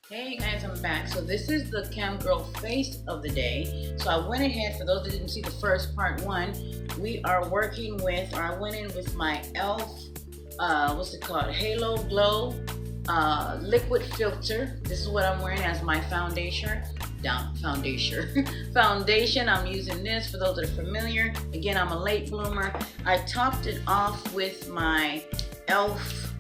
Hey guys, I'm back. So this is the Cam Girl face of the day. So I went ahead, for those that didn't see the first part one, we are working with, or I went in with my e.l.f. What's it called? Halo Glow liquid filter. This is what I'm wearing as my foundation. Foundation. I'm using this for those that are familiar. Again, I'm a late bloomer. I topped it off with my e.l.f.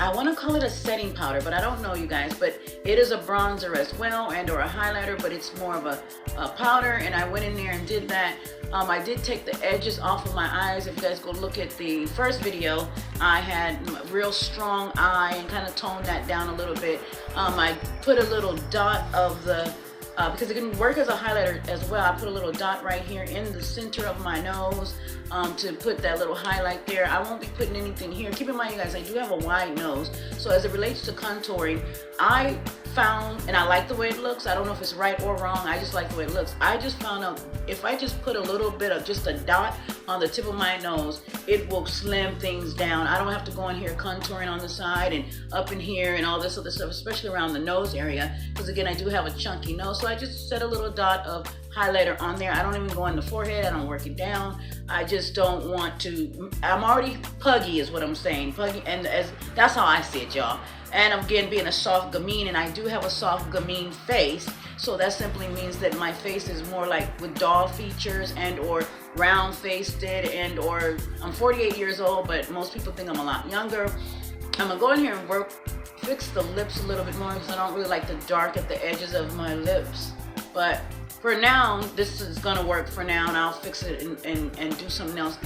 I want to call it a setting powder, but I don't know, you guys. But it is a bronzer as well, and or a highlighter, but it's more of a powder. And I went in there and did that. I did take the edges off of my eyes. If you guys go look at the first video, I had a real strong eye and kind of toned that down a little bit. I put a little dot of the because it can work as a highlighter as well. I put a little dot right here in the center of my nose to put that little highlight there. I won't be putting anything here. Keep in mind, you guys, I do have a wide nose. So as it relates to contouring, I found, and I like the way it looks. I don't know if it's right or wrong. I just like the way it looks. I just found out if I just put a little bit of just a dot on the tip of my nose, it will slim things down. I don't have to go in here contouring on the side and up in here and all this other stuff, especially around the nose area. Because again, I do have a chunky nose. So I just set a little dot of highlighter on there. I don't even go on the forehead. I don't work it down. I just don't want to. I'm already puggy is what I'm saying. Puggy, and that's how I see it, y'all. And again, being a soft gamine, and I do have a soft gamine face, so that simply means that my face is more like with doll features and or round faced and or I'm 48 years old, but most people think I'm a lot younger. I'm gonna go in here and fix the lips a little bit more because I don't really like the dark at the edges of my lips. But for now, this is gonna work for now, and I'll fix it and do something else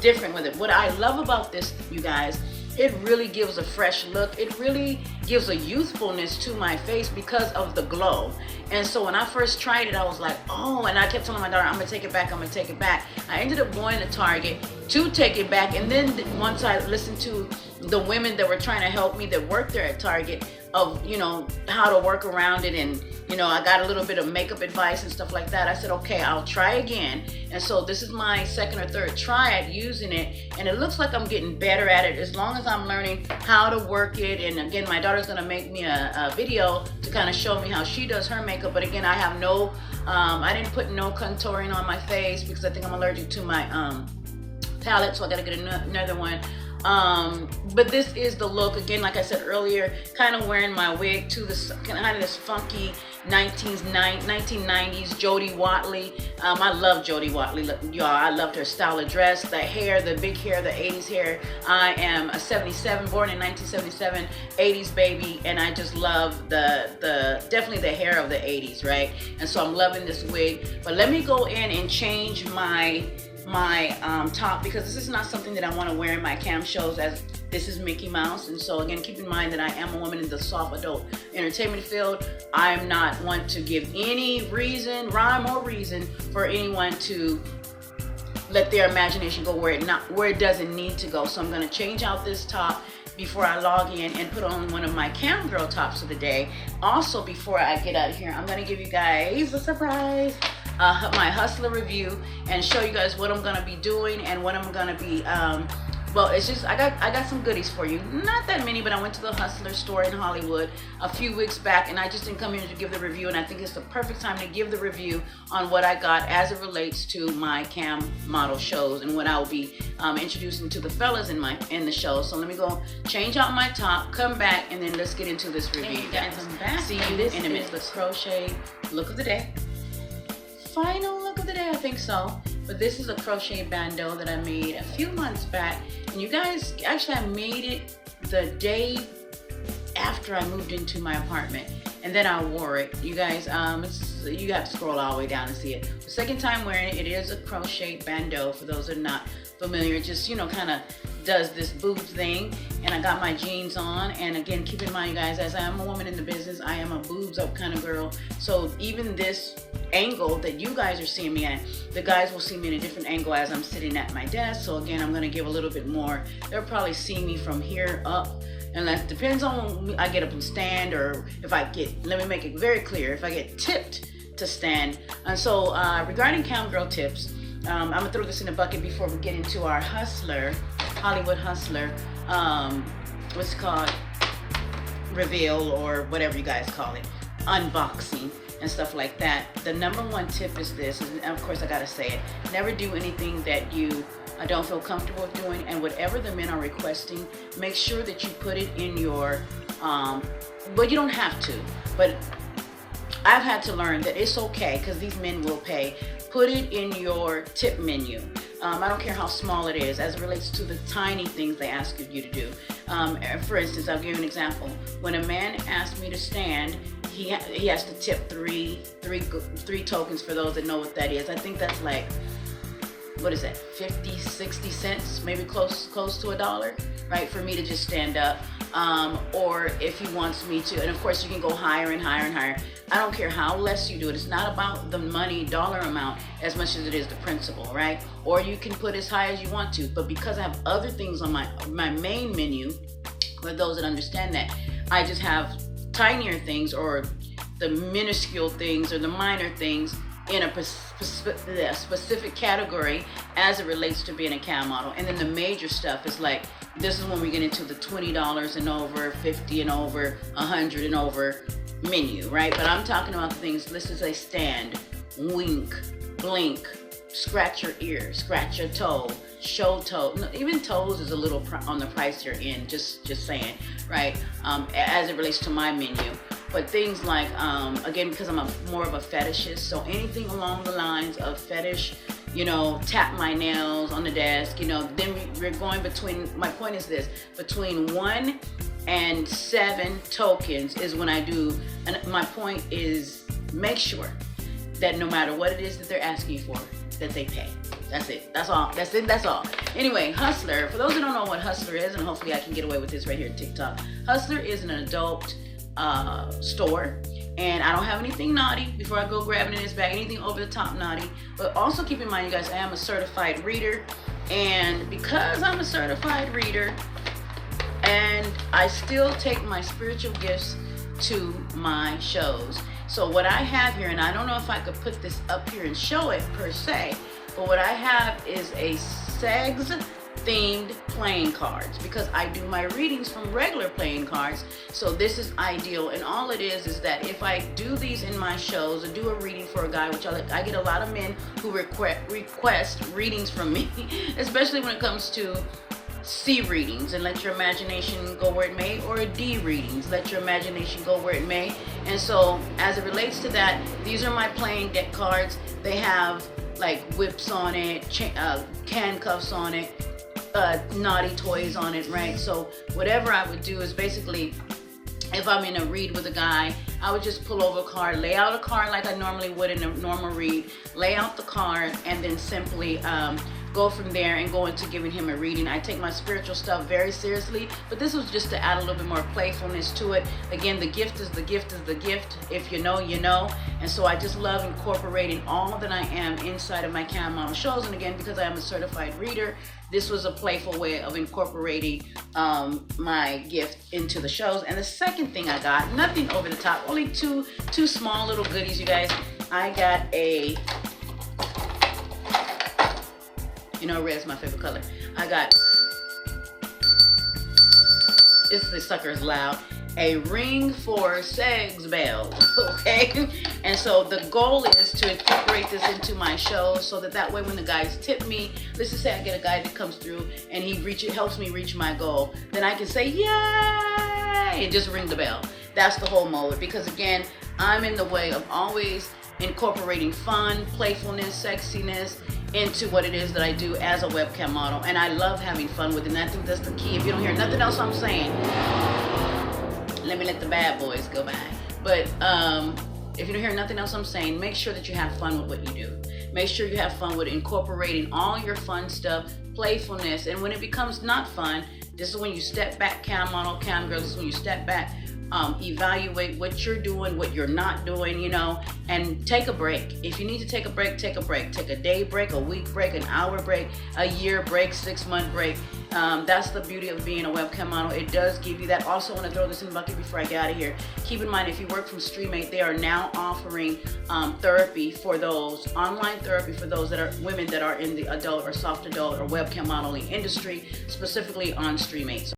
different with it. What I love about this, you guys, it really gives a fresh look. It really gives a youthfulness to my face because of the glow. And so when I first tried it, I was like, oh, and I kept telling my daughter, I'm gonna take it back, I'm gonna take it back. I ended up going to Target to take it back. And then once I listened to the women that were trying to help me that worked there at Target of, you know, how to work around it, and you know, I got a little bit of makeup advice and stuff like that. I said, okay, I'll try again. And so this is my second or third try at using it, and it looks like I'm getting better at it as long as I'm learning how to work it. And again, my daughter's gonna make me a video to kind of show me how she does her makeup. But again, I have no, I didn't put no contouring on my face because I think I'm allergic to my palette, so I gotta get another one. But this is the look. Again, like I said earlier, kind of wearing my wig to this kind of this funky 1990s Jody Watley. I love Jody Watley, y'all. I loved her style of dress, the hair, the big hair, the 80s hair. I am a 77, born in 1977, 80s baby, and I just love the definitely the hair of the 80s, right? And so I'm loving this wig. But let me go in and change my top, because this is not something that I want to wear in my cam shows, as this is Mickey Mouse. And so again, keep in mind that I am a woman in the soft adult entertainment field. I'm not one to give any rhyme or reason for anyone to let their imagination go where it doesn't need to go. So I'm going to change out this top before I log in and put on one of my cam girl tops of the day. Also, before I get out of here, I'm going to give you guys a surprise. My Hustler review, and show you guys what I'm gonna be doing and what I'm gonna be well, it's just I got some goodies for you. Not that many, but I went to the Hustler store in Hollywood a few weeks back, and I just didn't come here to give the review, and I think it's the perfect time to give the review on what I got as it relates to my cam model shows and what I will be introducing to the fellas in the show. So let me go change out my top, come back, and then let's get into this review. Hey guys, I'm back. See you in a minute. The crochet look of the day. Final look of the day, I think so. But this is a crochet bandeau that I made a few months back, and you guys, actually I made it the day after I moved into my apartment, and then I wore it. You guys, you have to scroll all the way down to see it. The second time wearing it. It is a crochet bandeau, for those that are not familiar. It just, you know, kind of does this boob thing, and I got my jeans on. And again, keep in mind, you guys, as I am a woman in the business, I am a boobs up kind of girl. So even this angle that you guys are seeing me at, the guys will see me in a different angle as I'm sitting at my desk. So again, I'm going to give a little bit more. They'll probably see me from here up, and that depends on when I get up and stand, or if I get, let me make it very clear, if I get tipped to stand. And so regarding cam girl tips, I'm gonna throw this in a bucket before we get into our Hustler, Hollywood Hustler, what's it called? reveal, or whatever you guys call it, unboxing and stuff like that. The number one tip is this, and of course I gotta say it, never do anything that you don't feel comfortable with doing, and whatever the men are requesting, make sure that you put it in your, but you don't have to, but I've had to learn that it's okay, because these men will pay. Put it in your tip menu. I don't care how small it is, as it relates to the tiny things they ask of you to do. For instance, I'll give you an example. When a man asks me to stand, he has to tip three tokens. For those that know what that is, I think that's like, what is that, 50, 60 cents, maybe close to $1, right, for me to just stand up. Or if he wants me to, and of course you can go higher and higher and higher. I don't care how less you do it. It's not about the money dollar amount as much as it is the principle, right? Or you can put as high as you want to, but because I have other things on my main menu, for those that understand that, I just have tinier things, or the minuscule things, or the minor things in a specific category as it relates to being a cam model. And then the major stuff is like, this is when we get into the $20 and over, 50 and over, 100 and over menu, right? But I'm talking about the things, this is a stand, wink, blink, scratch your ear, scratch your toe, show toe. Even toes is a little on the pricier end, just saying, right? As it relates to my menu. But things like, again, because I'm more of a fetishist, so anything along the lines of fetish, you know, tap my nails on the desk, you know, then we're going between, my point is this, between 1 and 7 tokens is when I do, and my point is, make sure that no matter what it is that they're asking for, that they pay. That's it. That's all. That's it. That's all. Anyway, Hustler, for those that don't know what Hustler is, and hopefully I can get away with this right here on TikTok, Hustler is an adult store, and I don't have anything naughty before I go grabbing in this bag, anything over the top naughty. But also keep in mind, you guys, I am a certified reader, and because I'm a certified reader, and I still take my spiritual gifts to my shows. So what I have here, and I don't know if I could put this up here and show it per se, but what I have is a SEGS themed playing cards, because I do my readings from regular playing cards. So this is ideal, and all it is that if I do these in my shows, or do a reading for a guy, which I get a lot of men who request readings from me, especially when it comes to C readings, and let your imagination go where it may, or D readings, let your imagination go where it may. And so as it relates to that, these are my playing deck cards. They have like whips on it, handcuffs on it, naughty toys on it, right? So whatever I would do is basically, if I'm in a read with a guy, I would just pull over a card, lay out a card like I normally would in a normal read, lay out the card, and then simply go from there and go into giving him a reading. I take my spiritual stuff very seriously, but this was just to add a little bit more playfulness to it. Again, the gift is the gift is the gift. If you know, you know. And so I just love incorporating all that I am inside of my cam model shows. And again, because I am a certified reader, this was a playful way of incorporating my gift into the shows. And the second thing I got, nothing over the top, only two small little goodies, you guys. I got a, you know, red is my favorite color. I got, this sucker is loud, a ring for SEGS bells, okay? And so the goal is to incorporate this into my show, so that way when the guys tip me, let's just say I get a guy that comes through and he helps me reach my goal, then I can say, yay, and just ring the bell. That's the whole mode, because again, I'm in the way of always incorporating fun, playfulness, sexiness into what it is that I do as a webcam model. And I love having fun with it, and I think that's the key. If you don't hear nothing else I'm saying, let me let the bad boys go by. But if you don't hear nothing else I'm saying, make sure that you have fun with what you do. Make sure you have fun with incorporating all your fun stuff, playfulness. And when it becomes not fun, this is when you step back, cam model, cam girl, this is when you step back, evaluate what you're doing, what you're not doing, you know, and take a break. If you need to take a break, take a break. Take a day break, a week break, an hour break, a year break, 6-month break. That's the beauty of being a webcam model. It does give you that. Also, want to throw this in the bucket before I get out of here. Keep in mind, if you work from StreamMate, they are now offering therapy for those, online therapy for those that are women that are in the adult or soft adult or webcam modeling industry, specifically on StreamMate.